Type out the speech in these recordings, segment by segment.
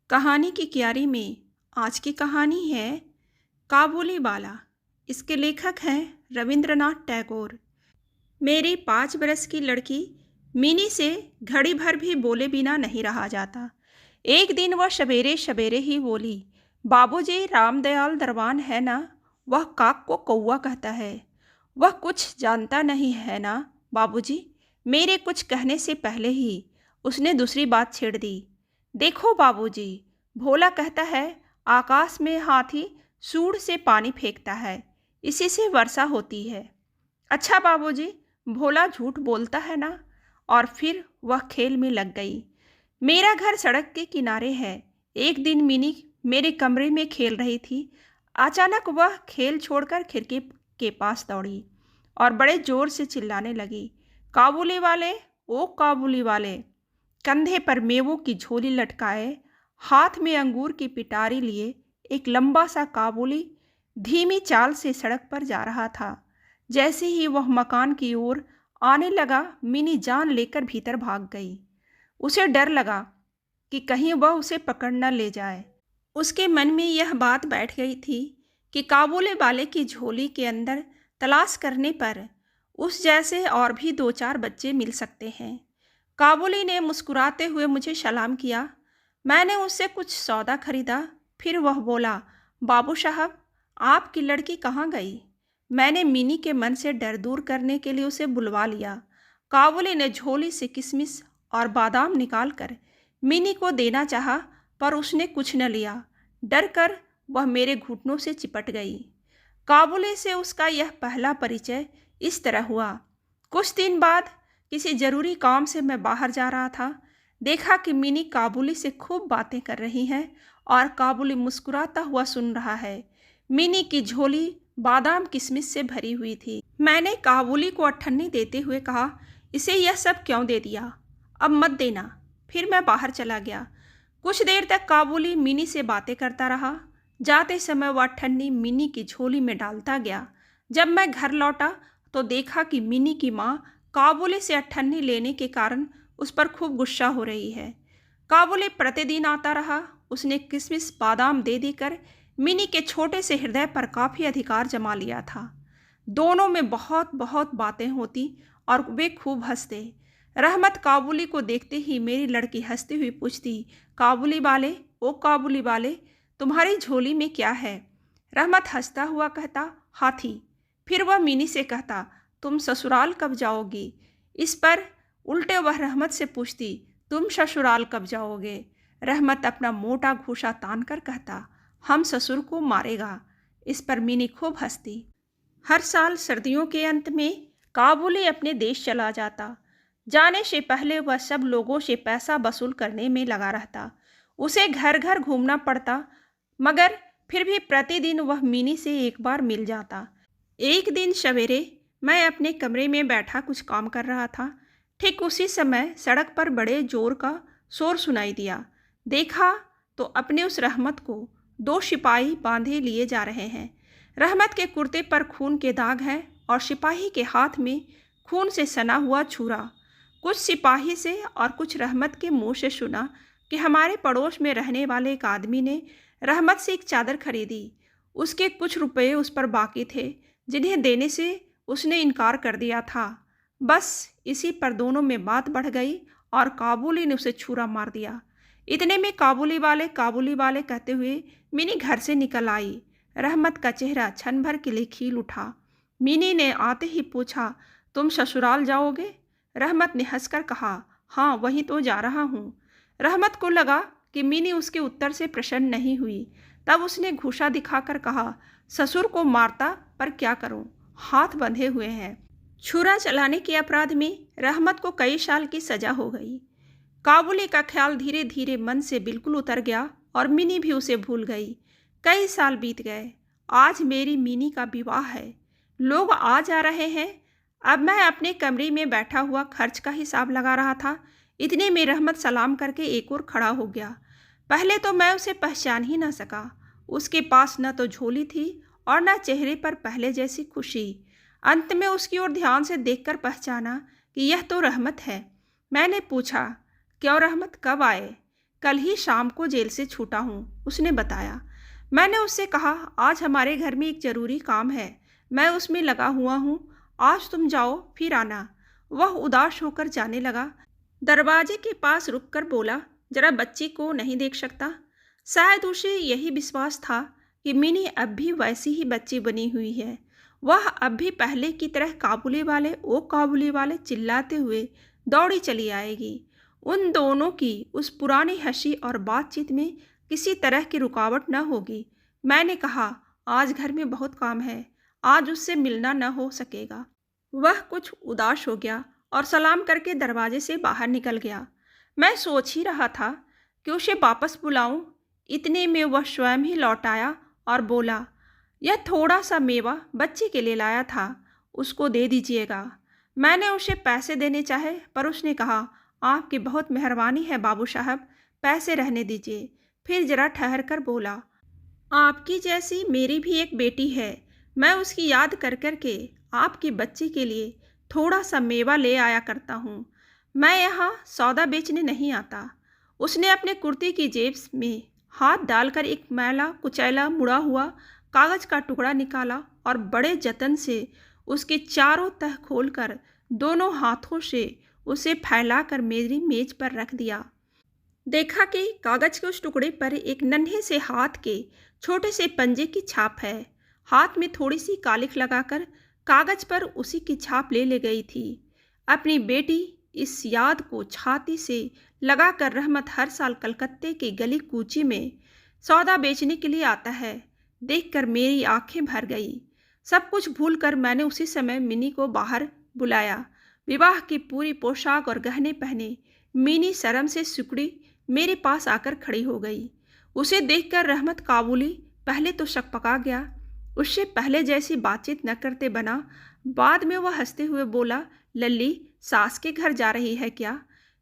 कहानी की क्यारी में आज की कहानी है काबुली बाला। इसके लेखक हैं रविंद्रनाथ टैगोर। मेरी 5 बरस की लड़की मिनी से घड़ी भर भी बोले बिना नहीं रहा जाता। एक दिन वह सवेरे सवेरे ही बोली, बाबूजी, रामदयाल दरबान है ना? वह काक को कौवा कहता है। वह कुछ जानता नहीं है ना बाबूजी? मेरे कुछ कहने से पहले ही उसने दूसरी बात छेड़ दी। देखो बाबूजी, भोला कहता है आकाश में हाथी सूंड से पानी फेंकता है, इसी से वर्षा होती है। अच्छा बाबूजी, भोला झूठ बोलता है ना? और फिर वह खेल में लग गई। मेरा घर सड़क के किनारे है। एक दिन मिनी मेरे कमरे में खेल रही थी। अचानक वह खेल छोड़कर खिड़की के पास दौड़ी और बड़े जोर से चिल्लाने लगी, काबुली वाले, ओ काबुली वाले! कंधे पर मेवों की झोली लटकाए, हाथ में अंगूर की पिटारी लिए एक लंबा सा काबुली धीमी चाल से सड़क पर जा रहा था। जैसे ही वह मकान की ओर आने लगा, मिनी जान लेकर भीतर भाग गई। उसे डर लगा कि कहीं वह उसे पकड़ न ले जाए। उसके मन में यह बात बैठ गई थी कि काबुली वाले की झोली के अंदर तलाश करने पर उस जैसे और भी 2-4 बच्चे मिल सकते हैं। काबुली ने मुस्कुराते हुए मुझे सलाम किया। मैंने उससे कुछ सौदा खरीदा। फिर वह बोला, बाबू साहब, आपकी लड़की कहाँ गई? मैंने मिनी के मन से डर दूर करने के लिए उसे बुलवा लिया। काबुली ने झोली से किशमिश और बादाम निकाल कर मिनी को देना चाहा, पर उसने कुछ न लिया। डर कर वह मेरे घुटनों से चिपट गई। काबुली से उसका यह पहला परिचय इस तरह हुआ। कुछ दिन बाद किसी जरूरी काम से मैं बाहर जा रहा था। देखा कि मिनी काबुली से खूब बातें कर रही है और काबुली मुस्कुराता हुआ सुन रहा है। मिनी की झोली बादाम किशमिश से भरी हुई थी। मैंने काबुली को अठन्नी देते हुए कहा, इसे यह सब क्यों दे दिया? अब मत देना। फिर मैं बाहर चला गया। कुछ देर तक काबुली मिनी से बातें करता रहा। जाते समय वह अठन्नी मिनी की झोली में डालता गया। जब मैं घर लौटा तो देखा कि मिनी की माँ काबुली से अठन्नी लेने के कारण उस पर खूब गुस्सा हो रही है। काबुली प्रतिदिन आता रहा। उसने किशमिश बादाम दे देकर मिनी के छोटे से हृदय पर काफ़ी अधिकार जमा लिया था। दोनों में बहुत बहुत बातें होती और वे खूब हंसते। रहमत काबुली को देखते ही मेरी लड़की हंसती हुई पूछती, काबुली वाले, ओ काबुली वाले, तुम्हारी झोली में क्या है? रहमत हंसता हुआ कहता, हाथी। फिर वह मिनी से कहता, तुम ससुराल कब जाओगी? इस पर उल्टे वह रहमत से पूछती, तुम ससुराल कब जाओगे? रहमत अपना मोटा घूंसा तान कर कहता, हम ससुर को मारेगा। इस पर मिनी खूब हंसती। हर साल सर्दियों के अंत में काबुली अपने देश चला जाता। जाने से पहले वह सब लोगों से पैसा वसूल करने में लगा रहता। उसे घर घर घूमना पड़ता, मगर फिर भी प्रतिदिन वह मिनी से एक बार मिल जाता। एक दिन सवेरे मैं अपने कमरे में बैठा कुछ काम कर रहा था। ठीक उसी समय सड़क पर बड़े जोर का शोर सुनाई दिया। देखा तो अपने उस रहमत को 2 सिपाही बांधे लिए जा रहे हैं। रहमत के कुर्ते पर खून के दाग हैं और सिपाही के हाथ में खून से सना हुआ छुरा। कुछ सिपाही से और कुछ रहमत के मुंह से सुना कि हमारे पड़ोस में रहने वाले एक आदमी ने रहमत से एक चादर खरीदी। उसके कुछ रुपए उस पर बाकी थे, जिन्हें देने से उसने इनकार कर दिया था। बस इसी पर दोनों में बात बढ़ गई और काबुली ने उसे छुरा मार दिया। इतने में काबुली वाले कहते हुए मिनी घर से निकल आई। रहमत का चेहरा क्षण भर के लिए खिल उठा। मिनी ने आते ही पूछा, तुम ससुराल जाओगे? रहमत ने हंसकर कहा, हाँ, वहीं तो जा रहा हूँ। रहमत को लगा कि मिनी उसके उत्तर से प्रसन्न नहीं हुई। तब उसने घूंसा दिखाकर कहा, ससुर को मारता पर क्या करूँ, हाथ बंधे हुए हैं। छुरा चलाने के अपराध में रहमत को कई साल की सजा हो गई। काबुली का ख्याल धीरे धीरे मन से बिल्कुल उतर गया और मिनी भी उसे भूल गई। कई साल बीत गए। आज मेरी मिनी का विवाह है। लोग आ जा रहे हैं। अब मैं अपने कमरे में बैठा हुआ खर्च का हिसाब लगा रहा था। इतने में रहमत सलाम करके एक और खड़ा हो गया। पहले तो मैं उसे पहचान ही ना सका। उसके पास न तो झोली थी और न चेहरे पर पहले जैसी खुशी। अंत में उसकी ओर ध्यान से देखकर पहचाना कि यह तो रहमत है। मैंने पूछा, क्यों रहमत, कब आए? कल ही शाम को जेल से छूटा हूँ, उसने बताया। मैंने उससे कहा, आज हमारे घर में एक ज़रूरी काम है, मैं उसमें लगा हुआ हूँ, आज तुम जाओ फिर आना। वह उदास होकर जाने लगा। दरवाजे के पास रुककर बोला, जरा बच्ची को नहीं देख सकता? शायद उसे यही विश्वास था कि मिनी अब भी वैसी ही बच्ची बनी हुई है। वह अब भी पहले की तरह काबुली वाले ओ काबुली वाले चिल्लाते हुए दौड़ी चली आएगी। उन दोनों की उस पुरानी हंसी और बातचीत में किसी तरह की रुकावट न होगी। मैंने कहा, आज घर में बहुत काम है, आज उससे मिलना न हो सकेगा। वह कुछ उदास हो गया और सलाम करके दरवाजे से बाहर निकल गया। मैं सोच ही रहा था कि उसे वापस बुलाऊं। इतने में वह स्वयं ही लौट आया और बोला, यह थोड़ा सा मेवा बच्चे के लिए लाया था, उसको दे दीजिएगा। मैंने उसे पैसे देने चाहे पर उसने कहा, आपकी बहुत मेहरबानी है बाबू साहब, पैसे रहने दीजिए। फिर जरा ठहर कर बोला, आपकी जैसी मेरी भी एक बेटी है, मैं उसकी याद कर कर के आपकी बच्ची के लिए थोड़ा सा मेवा ले आया करता हूँ। मैं यहाँ सौदा बेचने नहीं आता। उसने अपने कुर्ते की जेब में हाथ डालकर एक मैला कुचैला मुड़ा हुआ कागज का टुकड़ा निकाला और बड़े जतन से उसके चारों तह खोलकर दोनों हाथों से उसे फैलाकर मेरी मेज पर रख दिया। देखा कि कागज के उस टुकड़े पर एक नन्हे से हाथ के छोटे से पंजे की छाप है। हाथ में थोड़ी सी कालिख लगाकर कागज पर उसी की छाप ले गई थी। अपनी बेटी इस याद को छाती से लगाकर रहमत हर साल कलकत्ते की गली कूची में सौदा बेचने के लिए आता है। देखकर मेरी आंखें भर गई। सब कुछ भूलकर मैंने उसी समय मिनी को बाहर बुलाया। विवाह की पूरी पोशाक और गहने पहने मिनी शर्म से सिकुड़ी मेरे पास आकर खड़ी हो गई। उसे देखकर रहमत काबुली पहले तो शकपका गया, उससे पहले जैसी बातचीत न करते बना। बाद में वह हंसते हुए बोला, लल्ली सास के घर जा रही है क्या?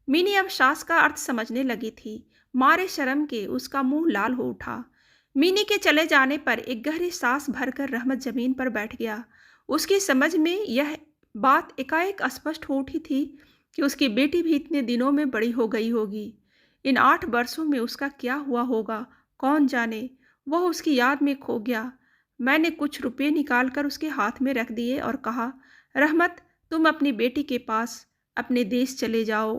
मिनी अब सास का अर्थ समझने लगी थी। मारे शर्म के उसका मुंह लाल हो उठा। मिनी के चले जाने पर एक गहरी सांस भरकर रहमत जमीन पर बैठ गया। उसकी समझ में यह बात एकाएक स्पष्ट हो उठी थी कि उसकी बेटी भी इतने दिनों में बड़ी हो गई होगी। इन 8 वर्षों में उसका क्या हुआ होगा कौन जाने। वह उसकी याद में खो गया। मैंने कुछ रुपए निकालकर उसके हाथ में रख दिए और कहा, रहमत तुम अपनी बेटी के पास अपने देश चले जाओ।